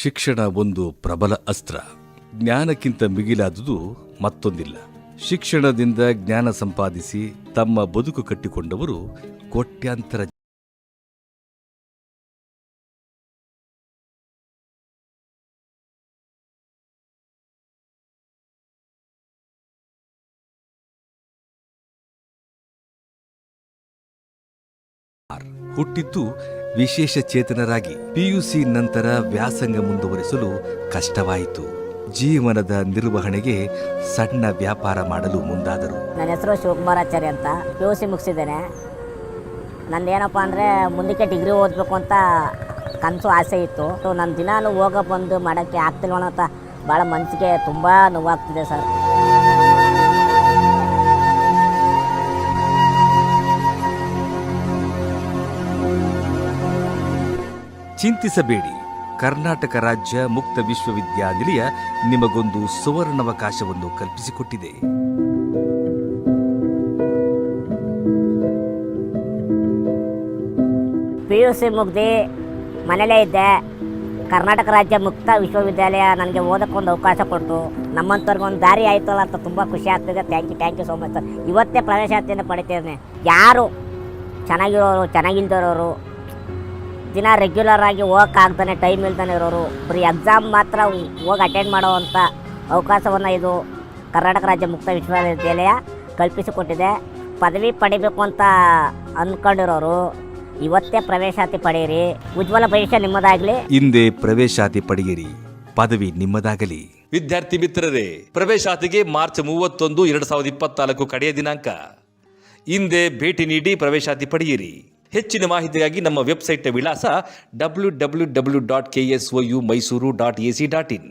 ಶಿಕ್ಷಣ ಒಂದು ಪ್ರಬಲ ಅಸ್ತ್ರ. ಜ್ಞಾನಕ್ಕಿಂತ ಮಿಗಿಲಾದುದು ಮತ್ತೊಂದಿಲ್ಲ. ಶಿಕ್ಷಣದಿಂದ ಜ್ಞಾನ ಸಂಪಾದಿಸಿ ತಮ್ಮ ಬದುಕು ಕಟ್ಟಿಕೊಂಡವರು ಕೋಟ್ಯಾಂತರ. ಹುಟ್ಟಿದ್ದು ವಿಶೇಷ ಚೇತನರಾಗಿ. ಪಿಯುಸಿ ನಂತರ ವ್ಯಾಸಂಗ ಮುಂದುವರಿಸಲು ಕಷ್ಟವಾಯಿತು. ಜೀವನದ ನಿರ್ವಹಣೆಗೆ ಸಣ್ಣ ವ್ಯಾಪಾರ ಮಾಡಲು ಮುಂದಾದರು. ನನ್ನ ಹೆಸರು ಶಿವಕುಮಾರಾಚಾರ್ಯ ಅಂತ. ಪಿಯುಸಿ ಮುಗಿಸಿದ್ದೇನೆ. ನಂದೇನಪ್ಪ ಅಂದರೆ ಮುಂದಕ್ಕೆ ಡಿಗ್ರಿ ಓದಬೇಕು ಅಂತ ಕನಸು ಆಸೆ ಇತ್ತು. ನನ್ನ ದಿನಾನು ಹೋಗೋ ಬಂದು ಮಾಡೋಕ್ಕೆ ಆಗ್ತಿಲ್ವೋ ಅಂತ ಭಾಳ ಮನಸ್ಸಿಗೆ ತುಂಬ ನೋವಾಗ್ತಿದೆ ಸರ್. ಚಿಂತಿಸಬೇಡಿ, ಕರ್ನಾಟಕ ರಾಜ್ಯ ಮುಕ್ತ ವಿಶ್ವವಿದ್ಯಾನಿಲಯ ನಿಮಗೊಂದು ಸುವರ್ಣಾವಕಾಶವನ್ನು ಕಲ್ಪಿಸಿಕೊಟ್ಟಿದೆ. ಪಿಯುಸಿ ಮುಗ್ದು ಮನೇಲೇ ಇದ್ದೆ. ಕರ್ನಾಟಕ ರಾಜ್ಯ ಮುಕ್ತ ವಿಶ್ವವಿದ್ಯಾಲಯ ನನಗೆ ಓದಕ್ಕೊಂದು ಅವಕಾಶ ಕೊಟ್ಟು ನಮ್ಮಂಥವ್ರಿಗೆ ಒಂದು ದಾರಿ ಆಯಿತಲ್ಲ ಅಂತ ತುಂಬ ಖುಷಿ ಆಗ್ತಿದೆ. Thank you so much sir. ಇವತ್ತೇ ಪ್ರವೇಶಾತಿಯನ್ನು ಪಡಿತಿದ್ದೇನೆ. ಯಾರು ಚೆನ್ನಾಗಿರೋರು, ಚೆನ್ನಾಗಿಲ್ದಿರೋರು, ದಿನ ರೆಗ್ಯುಲರ್ ಆಗಿ ಹೋಗೋಕ್ಕಾಗ್ತಾನೆ, ಟೈಮ್ ಇಲ್ದಾನೆ ಇರೋರು, ಬರೀ ಎಕ್ಸಾಮ್ ಮಾತ್ರ ಹೋಗಿ ಅಟೆಂಡ್ ಮಾಡೋವಂಥ ಅವಕಾಶವನ್ನು ಇದು ಕರ್ನಾಟಕ ರಾಜ್ಯ ಮುಕ್ತ ವಿಶ್ವವಿದ್ಯಾಲಯ ಕಲ್ಪಿಸಿಕೊಟ್ಟಿದೆ. ಪದವಿ ಪಡಿಬೇಕು ಅಂತ ಅಂದ್ಕೊಂಡಿರೋರು ಇವತ್ತೇ ಪ್ರವೇಶಾತಿ ಪಡೆಯಿರಿ. ಉಜ್ವಲ ಭವಿಷ್ಯ ನಿಮ್ಮದಾಗಲಿ. ಹಿಂದೆ ಪ್ರವೇಶಾತಿ ಪಡೆಯಿರಿ, ಪದವಿ ನಿಮ್ಮದಾಗಲಿ. ವಿದ್ಯಾರ್ಥಿ ಮಿತ್ರರೇ, ಪ್ರವೇಶಾತಿಗೆ ಮಾರ್ಚ್ 31, 2024 ಕಡೆಯ ದಿನಾಂಕ. ಹಿಂದೆ ಭೇಟಿ ನೀಡಿ ಪ್ರವೇಶಾತಿ ಪಡೆಯಿರಿ. ಹೆಚ್ಚಿನ ಮಾಹಿತಿಗಾಗಿ ನಮ್ಮ ವೆಬ್ಸೈಟ್ನ ವಿಳಾಸ www.ksouMysuru.ac.in.